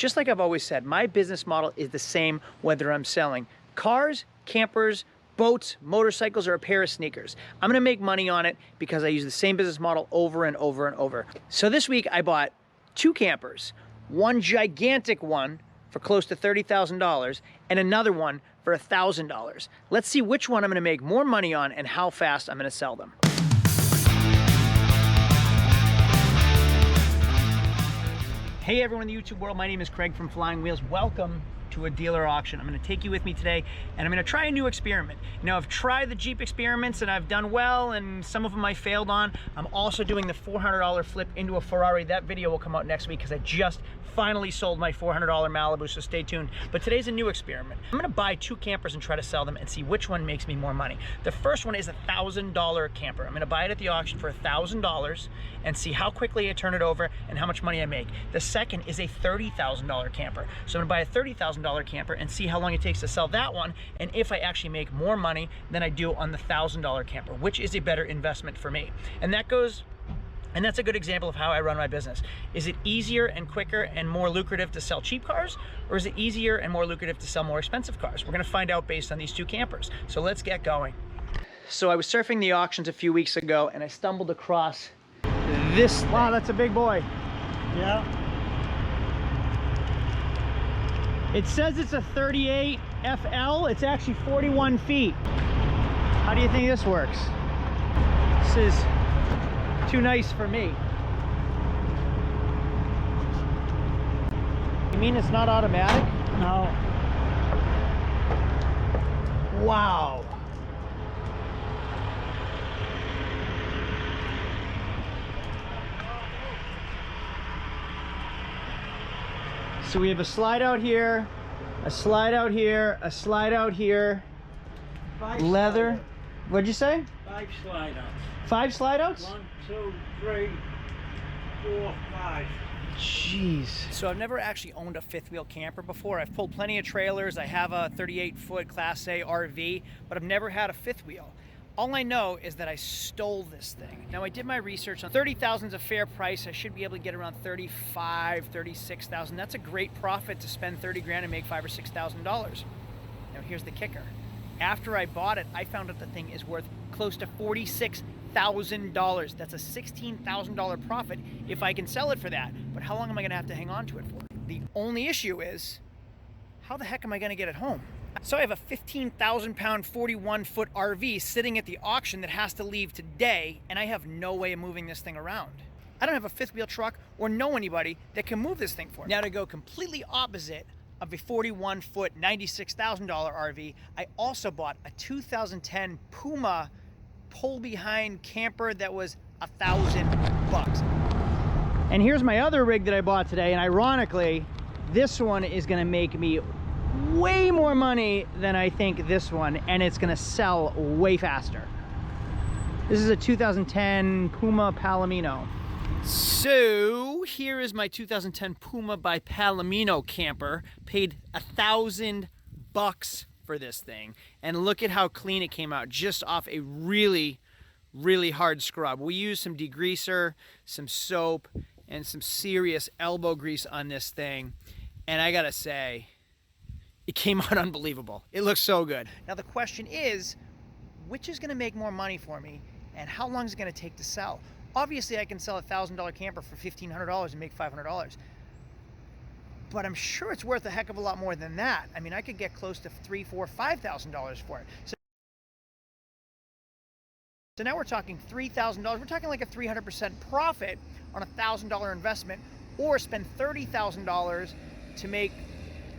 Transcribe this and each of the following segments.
Just like I've always said, my business model is the same whether I'm selling cars, campers, boats, motorcycles, or a pair of sneakers. I'm gonna make money on it because I use the same business model over and over and over. So this week I bought 2 campers, one gigantic one for close to $30,000 and another one for $1,000. Let's see which one I'm gonna make more money on and how fast I'm gonna sell them. Hey everyone in the YouTube world, my name is Craig from Flying Wheels. Welcome to a dealer auction. I'm gonna take you with me today and I'm gonna try a new experiment. Now I've tried the Jeep experiments and I've done well, and some of them I failed on. I'm also doing the $400 flip into a Ferrari. That video will come out next week because I just finally sold my $400 Malibu, so stay tuned. But today's a new experiment. I'm gonna buy 2 campers and try to sell them and see which one makes me more money. The first one is a $1,000 camper. I'm gonna buy it at the auction for $1,000 and see how quickly I turn it over and how much money I make. The second is a $30,000 camper. So I'm gonna buy a $30,000 camper and see how long it takes to sell that one, and if I actually make more money than I do on the $1,000 camper, which is a better investment for me. And that's a good example of how I run my business. Is it easier and quicker and more lucrative to sell cheap cars, or is it easier and more lucrative to sell more expensive cars? We're gonna find out based on these 2 campers. So let's get going. So I was surfing the auctions a few weeks ago and I stumbled across this thing. Wow, that's a big boy. Yeah. It says it's a 38 FL. It's actually 41 feet. How do you think this works? This is too nice for me. You mean it's not automatic? No. Wow. So we have a slide out here, a slide out here, a slide out here. 5 Leather. slide What'd you say? 5 slide outs. 5 slide outs? 1, 2, 3, 4, 5. Jeez. So I've never actually owned a 5th wheel camper before. I've pulled plenty of trailers. I have a 38-foot Class A RV, but I've never had a 5th wheel. All I know is that I stole this thing. Now I did my research on $30,000 is a fair price. I should be able to get around $35,000, $36,000. That's a great profit to spend 30 grand and make $5,000 or $6,000. Now here's the kicker. After I bought it, I found out the thing is worth close to $46,000. That's a $16,000 profit if I can sell it for that. But how long am I gonna have to hang on to it for? The only issue is, how the heck am I gonna get it home? So I have a 15,000 pound, 41-foot RV sitting at the auction that has to leave today, and I have no way of moving this thing around. I don't have a 5th wheel truck or know anybody that can move this thing for me. Now to go completely opposite of a 41-foot, $96,000 RV, I also bought a 2010 Puma pull-behind camper that was $1,000. And here's my other rig that I bought today, and ironically, this one is gonna make me way more money than I think this one, and it's gonna sell way faster. This is a 2010 Puma Palomino. So here is my 2010 Puma by Palomino camper. Paid $1,000 for this thing, and look at how clean it came out, just off a really hard scrub. We used some degreaser, some soap, and some serious elbow grease on this thing, and I gotta say, it came out unbelievable. It looks so good. Now the question is, which is gonna make more money for me, and how long is it gonna take to sell? Obviously I can sell a $1,000 camper for $1,500 and make $500, but I'm sure it's worth a heck of a lot more than that. I mean, I could get close to $3,000, $4,000, $5,000 for it. So now we're talking $3,000. We're talking like a 300% profit on a $1,000 investment, or spend $30,000 to make,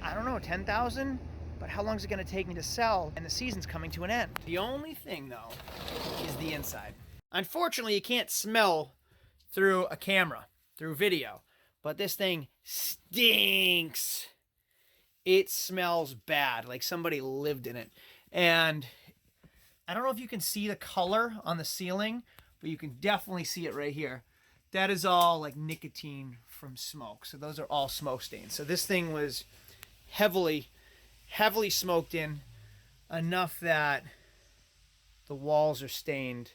I don't know, 10,000, but how long is it gonna take me to sell? And the season's coming to an end. The only thing though is the inside. Unfortunately, you can't smell through a camera, through video, but this thing stinks. It smells bad, like somebody lived in it. And I don't know if you can see the color on the ceiling, but you can definitely see it right here. That is all like nicotine from smoke. So those are all smoke stains. So this thing was heavily smoked in, enough that the walls are stained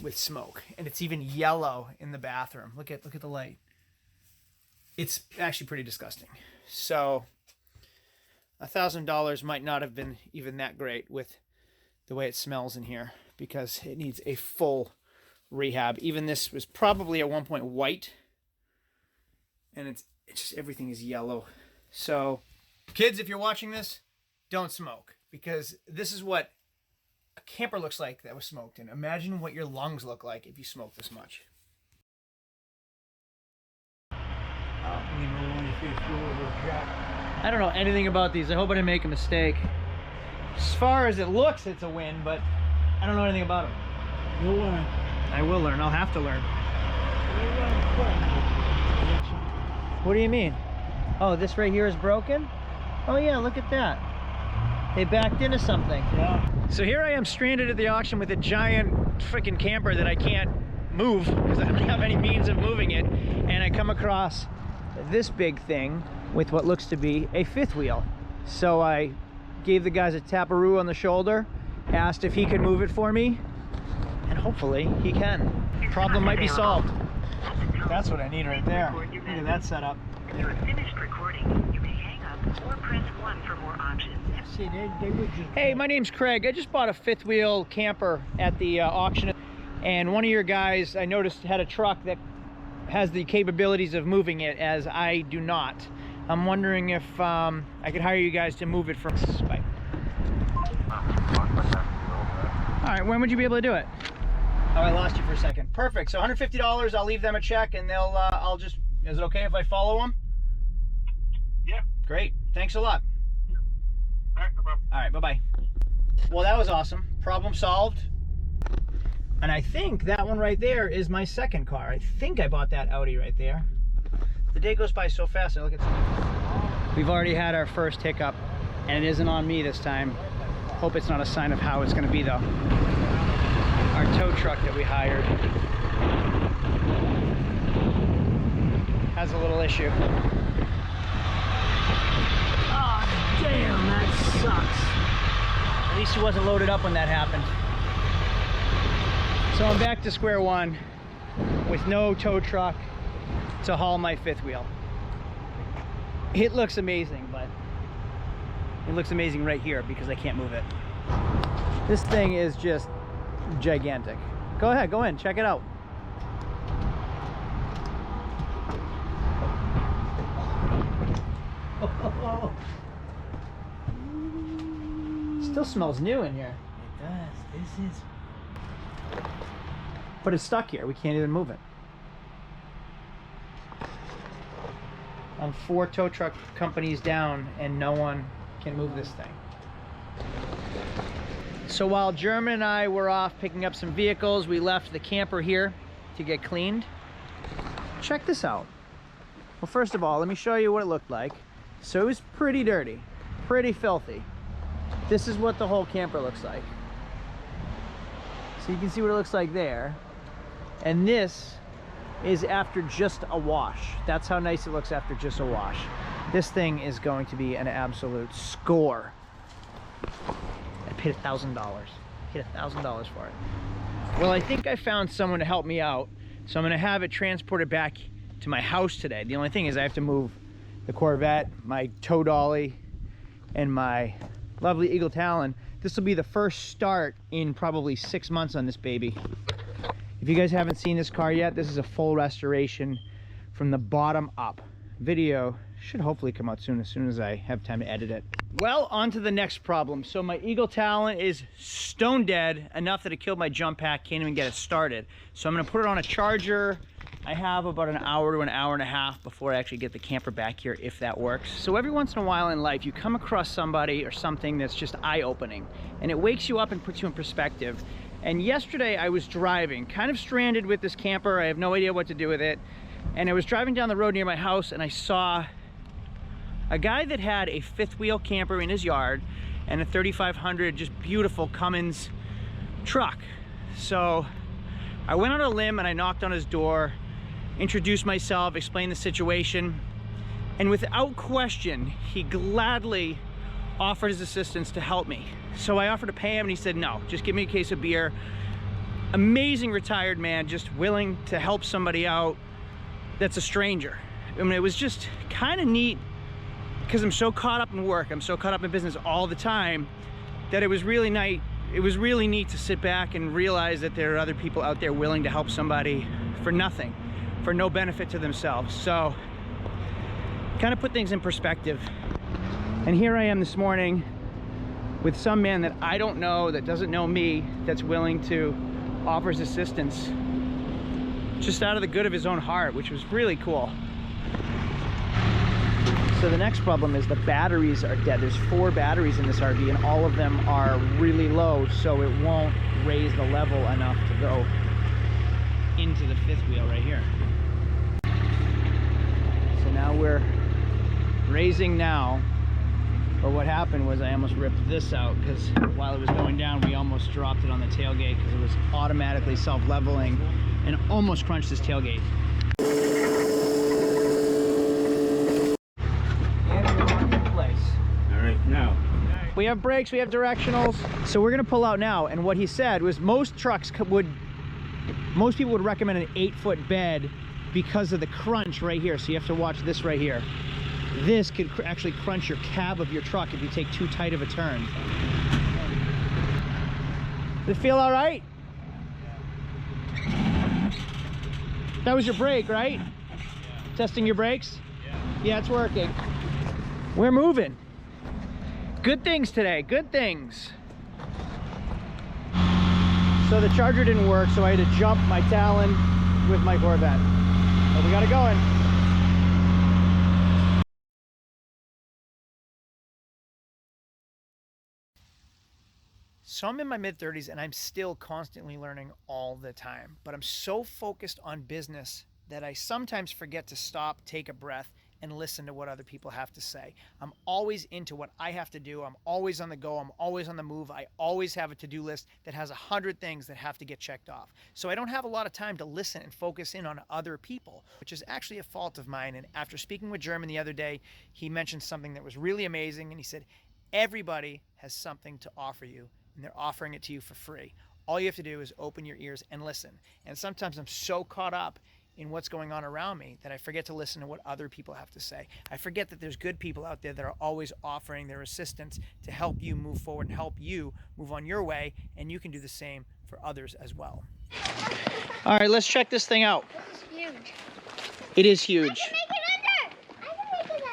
with smoke, and it's even yellow in the bathroom. Look at the light. it's actually pretty disgusting. So $1,000 might not have been even that great with the way it smells in here, because it needs a full rehab. Even this was probably at one point white, and it's just, everything is yellow. So kids, if you're watching this, don't smoke, because this is what a camper looks like that was smoked in. Imagine what your lungs look like if you smoke this much. I don't know anything about these. I hope I didn't make a mistake. As far as it looks, it's a win, but I don't know anything about them. You'll learn. I will learn. I'll have to learn. What do you mean? Oh, this right here is broken? Oh yeah, look at that. They backed into something. Yeah. So here I am stranded at the auction with a giant freaking camper that I can't move because I don't have any means of moving it. And I come across this big thing with what looks to be a fifth wheel. So I gave the guys a taparoo on the shoulder, asked if he could move it for me, and hopefully he can. Problem might be solved. That's what I need right there. Look at that setup. You have finished recording. You may hang up or press 1 for more options. See, they would just... Hey, my name's Craig. I just bought a fifth wheel camper at the auction, and one of your guys I noticed had a truck that has the capabilities of moving it, as I do not. I'm wondering if I could hire you guys to move it from... Bye. All right, when would you be able to do it? Oh, I lost you for a second. Perfect. So $150, I'll leave them a check, and they'll, I'll just... Is it okay if I follow them? Yeah. Great. Thanks a lot. All right, no problem. All right, bye-bye. Well, that was awesome. Problem solved. And I think that one right there is my second car. I think I bought that Audi right there. The day goes by so fast. I look at something. We've already had our first hiccup, and it isn't on me this time. Hope it's not a sign of how it's going to be, though. Our tow truck that we hired has a little issue. Oh, damn, that sucks. At least he wasn't loaded up when that happened. So I'm back to square one with no tow truck to haul my fifth wheel. It looks amazing, but it looks amazing right here because I can't move it. This thing is just gigantic. Go ahead, go in, check it out. Still smells new in here. It does. This is... But it's stuck here. We can't even move it. I'm 4 tow truck companies down and no one can move this thing. So while German and I were off picking up some vehicles, we left the camper here to get cleaned. Check this out. Well, first of all, let me show you what it looked like. So it was pretty dirty, pretty filthy. This is what the whole camper looks like. So you can see what it looks like there. And this is after just a wash. That's how nice it looks after just a wash. This thing is going to be an absolute score. I paid $1,000. Paid $1,000 for it. Well, I think I found someone to help me out. So I'm gonna have it transported back to my house today. The only thing is I have to move the Corvette, my tow dolly, and my lovely Eagle Talon. This will be the first start in probably 6 months on this baby. If you guys haven't seen this car yet, this is a full restoration from the bottom up. Video should hopefully come out soon as I have time to edit it. Well, on to the next problem. So my Eagle Talon is stone dead, enough that it killed my jump pack, can't even get it started. So I'm gonna put it on a charger. I have about an hour to an hour and a half before I actually get the camper back here, if that works. So every once in a while in life, you come across somebody or something that's just eye-opening, and it wakes you up and puts you in perspective. And yesterday I was driving, kind of stranded with this camper. I have no idea what to do with it. And I was driving down the road near my house, and I saw a guy that had a fifth wheel camper in his yard and a 3500 just beautiful Cummins truck. So I went on a limb and I knocked on his door, introduced myself, explained the situation, and without question, he gladly offered his assistance to help me. So I offered to pay him and he said, no, just give me a case of beer. Amazing retired man, just willing to help somebody out that's a stranger. I mean, it was just kind of neat because I'm so caught up in work, I'm so caught up in business all the time that it was really nice. It was really neat to sit back and realize that there are other people out there willing to help somebody for nothing, for no benefit to themselves. So kind of put things in perspective. And here I am this morning with some man that I don't know, that doesn't know me, that's willing to offer his assistance just out of the good of his own heart, which was really cool. So the next problem is the batteries are dead. There's 4 batteries in this RV and all of them are really low, so it won't raise the level enough to go into the 5th wheel right here. So now we're raising now. But what happened was I almost ripped this out because while it was going down, we almost dropped it on the tailgate because it was automatically self-leveling and almost crunched this tailgate. All right, now. We have brakes, we have directionals. So we're gonna pull out now. And what he said was most people would recommend an 8-foot bed because of the crunch right here. So you have to watch this right here. This could actually crunch your cab of your truck if you take too tight of a turn. Does it feel all right? That was your brake, right? Testing your brakes? Yeah, it's working. We're moving. Good things today, good things. So the Charger didn't work, so I had to jump my Talon with my Corvette. But we got it going. So I'm in my mid-30s and I'm still constantly learning all the time. But I'm so focused on business that I sometimes forget to stop, take a breath, and listen to what other people have to say. I'm always into what I have to do. I'm always on the go. I'm always on the move. I always have a to-do list that has 100 things that have to get checked off. So I don't have a lot of time to listen and focus in on other people, which is actually a fault of mine. And after speaking with German the other day, he mentioned something that was really amazing. And he said, everybody has something to offer you, and they're offering it to you for free. All you have to do is open your ears and listen. And sometimes I'm so caught up in what's going on around me that I forget to listen to what other people have to say. I forget that there's good people out there that are always offering their assistance to help you move forward and help you move on your way, and you can do the same for others as well. All right, let's check this thing out. This is huge. It is huge. I can make it under. I can make it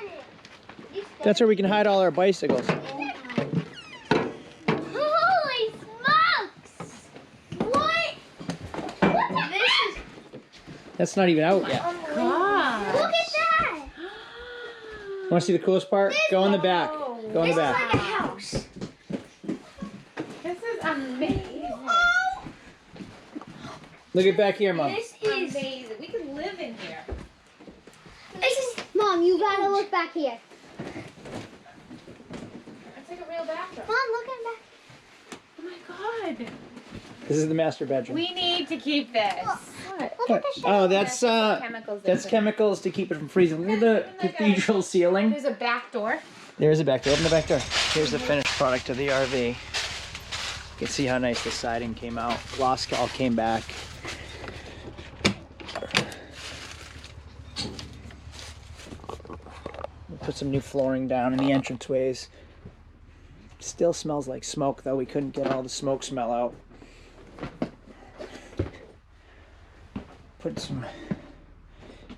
under. That's where we can hide all our bicycles. Holy smokes! What? This is. That's not even out yet. Gosh. Look at that. Want to see the coolest part? Go in the back. Go in the This is back. like a house. This is amazing. Oh, Look at back here, Mom. this is. Amazing. We could live in here. This is. Mom, you gotta look back here. It's like a real bathroom. Mom, look at that. Oh my god. This is the master bedroom. We need to keep this. Look at the Oh, that's chemicals. that's chemicals to keep it from freezing. Look at the cathedral ceiling. There's a back door. There's a back door. Open the back door. Here's the finished product of the RV. You can see how nice the siding came out. Gloss all came back. We'll put some new flooring down in the entranceways. Still smells like smoke, though. We couldn't get all the smoke smell out. Put some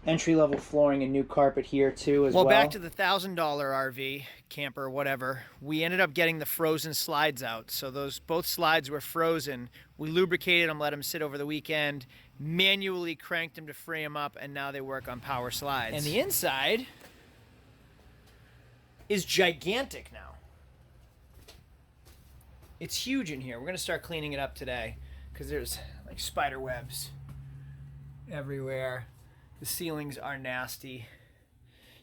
entry-level flooring and new carpet here too as well. Well, back to the $1,000 RV, camper, whatever. We ended up getting the frozen slides out. So those both slides were frozen. We lubricated them, let them sit over the weekend, manually cranked them to free them up, and now they work on power slides. And the inside is gigantic now. It's huge in here. We're gonna start cleaning it up today because there's like spider webs everywhere. The ceilings are nasty.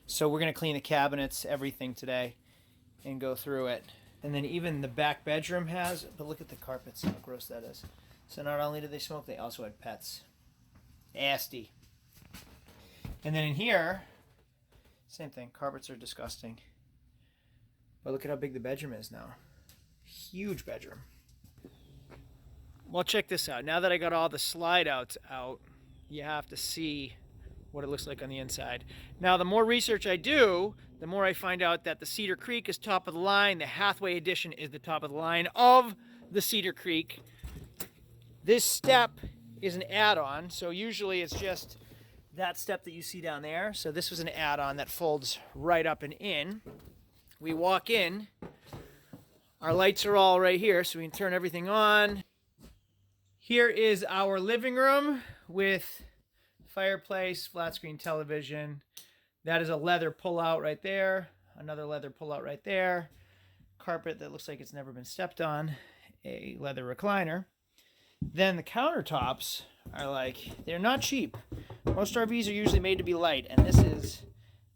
So we're gonna clean the cabinets, everything today, and go through it. And then even the back bedroom has, but look at the carpets, how gross that is. So not only did they smoke, they also had pets. Nasty. And then in here, same thing, carpets are disgusting. But look at how big the bedroom is now. Huge bedroom. Well, check this out. Now that I got all the slide outs out, you have to see what it looks like on the inside. Now, the more research I do, the more I find out that the Cedar Creek is top of the line. The Hathaway edition is the top of the line of the Cedar Creek. This step is an add-on, so usually it's just that step that you see down there. So this was an add-on that folds right up and in. We walk in, our lights are all right here, so we can turn everything on. Here is our living room with fireplace, flat screen television. That is a leather pull-out right there. Another leather pull-out right there. Carpet that looks like it's never been stepped on. A leather recliner. Then the countertops are like, they're not cheap. Most RVs are usually made to be light, and this is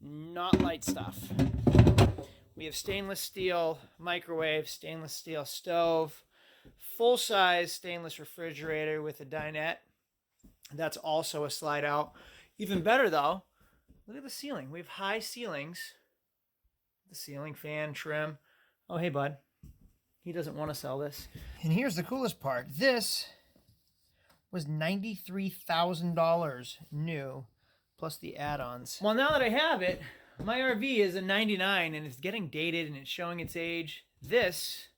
not light stuff. We have stainless steel microwave, stainless steel stove, full-size stainless refrigerator with a dinette. That's also a slide out. Even better though, look at the ceiling. We have high ceilings. The ceiling fan, trim. Oh, hey, bud. He doesn't want to sell this. And here's the coolest part. This was $93,000 new, plus the add-ons. Well, now that I have it, my RV is a 99 and it's getting dated and it's showing its age. This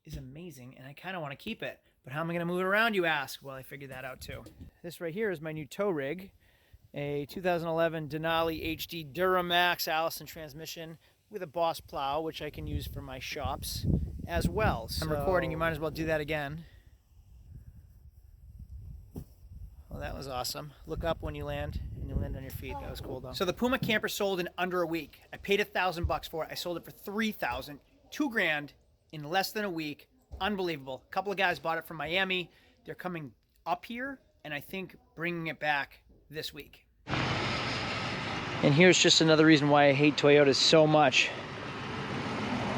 is amazing and I kind of want to keep it. But how am I going to move it around, you ask? Well, I figured that out too. This right here is my new tow rig, a 2011 Denali HD Duramax Allison transmission with a Boss plow, which I can use for my shops as well. So, I'm recording, you might as well do that again. Well, that was awesome. Look up when you land, and you land on your feet. That was cool, though. So the Puma camper sold in under a week. I paid $1,000 for it. I sold it for $3,000, $2,000 in less than a week. Unbelievable. A couple of guys bought it from Miami. They're coming up here, and I think bringing it back this week. And here's just another reason why I hate Toyotas so much.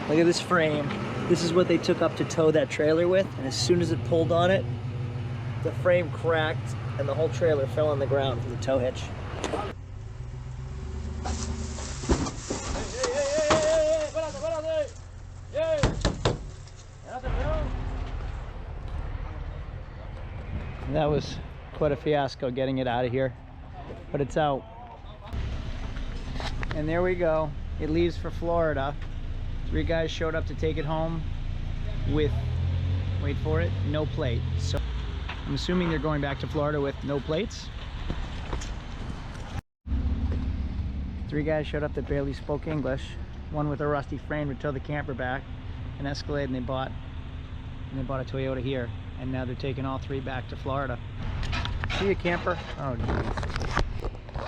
Look at this frame. This is what they took up to tow that trailer with, and as soon as it pulled on it, the frame cracked and the whole trailer fell on the ground from the tow hitch. That was quite a fiasco getting it out of here, but it's out. And there we go. It leaves for Florida. 3 guys showed up to take it home with, wait for it, no plate. So I'm assuming they're going back to Florida with no plates. 3 guys showed up that barely spoke English. One with a rusty frame to tow the camper back, an Escalade, and they bought a Toyota here. And now they're taking all 3 back to Florida. See a camper? Oh, geez.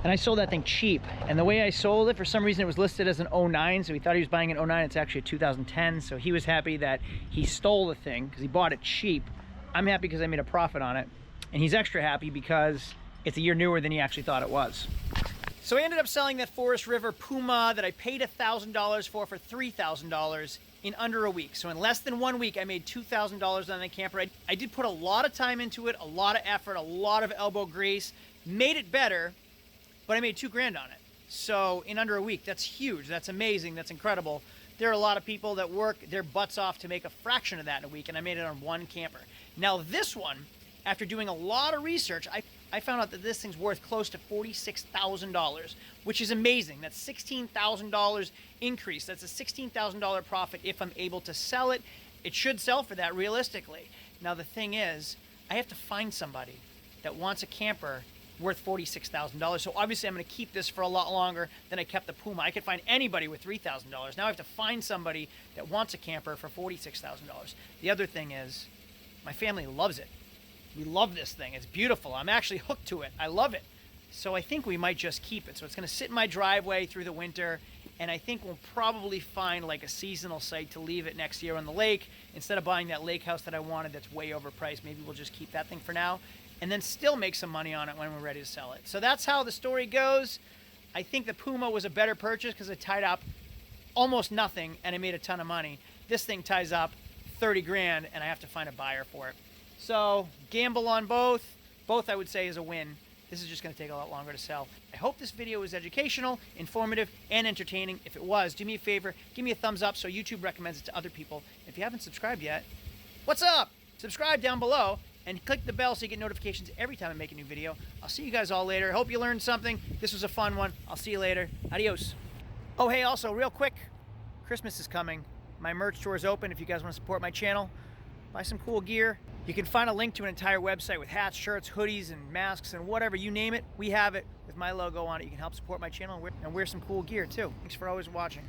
And I sold that thing cheap. And the way I sold it, for some reason it was listed as an 09, so he thought he was buying an 09. It's actually a 2010, so he was happy that he stole the thing because he bought it cheap. I'm happy because I made a profit on it. And he's extra happy because it's a year newer than he actually thought it was. So I ended up selling that Forest River Puma that I paid $1,000 for $3,000 in under a week. So in less than 1 week, I made $2,000 on the camper. I did put a lot of time into it, a lot of effort, a lot of elbow grease, made it better, but I made $2,000 on it. So in under a week, that's huge. That's amazing. That's incredible. There are a lot of people that work their butts off to make a fraction of that in a week, and I made it on 1 camper. Now this one, after doing a lot of research, I found out that this thing's worth close to $46,000, which is amazing. That's $16,000 increase. That's a $16,000 profit if I'm able to sell it. It should sell for that realistically. Now the thing is, I have to find somebody that wants a camper worth $46,000. So obviously I'm going to keep this for a lot longer than I kept the Puma. I could find anybody with $3,000. Now I have to find somebody that wants a camper for $46,000. The other thing is, my family loves it. We love this thing. It's beautiful. I'm actually hooked to it. I love it. So I think we might just keep it. So it's going to sit in my driveway through the winter, and I think we'll probably find like a seasonal site to leave it next year on the lake. Instead of buying that lake house that I wanted that's way overpriced, maybe we'll just keep that thing for now and then still make some money on it when we're ready to sell it. So that's how the story goes. I think the Puma was a better purchase because it tied up almost nothing and I made a ton of money. This thing ties up 30 grand and I have to find a buyer for it. So gamble on both. Both I would say is a win. This is just going to take a lot longer to sell. I hope this video was educational, informative, and entertaining. If it was, do me a favor, give me a thumbs up so YouTube recommends it to other people. If you haven't subscribed yet, what's up? Subscribe down below and click the bell so you get notifications every time I make a new video. I'll see you guys all later. Hope you learned something. This was a fun one. I'll see you later. Adios. Oh, hey, also, real quick, Christmas is coming. My merch store is open if you guys want to support my channel. Buy some cool gear. You can find a link to an entire website with hats, shirts, hoodies, and masks, and whatever, you name it, we have it with my logo on it. You can help support my channel and wear some cool gear too. Thanks for always watching.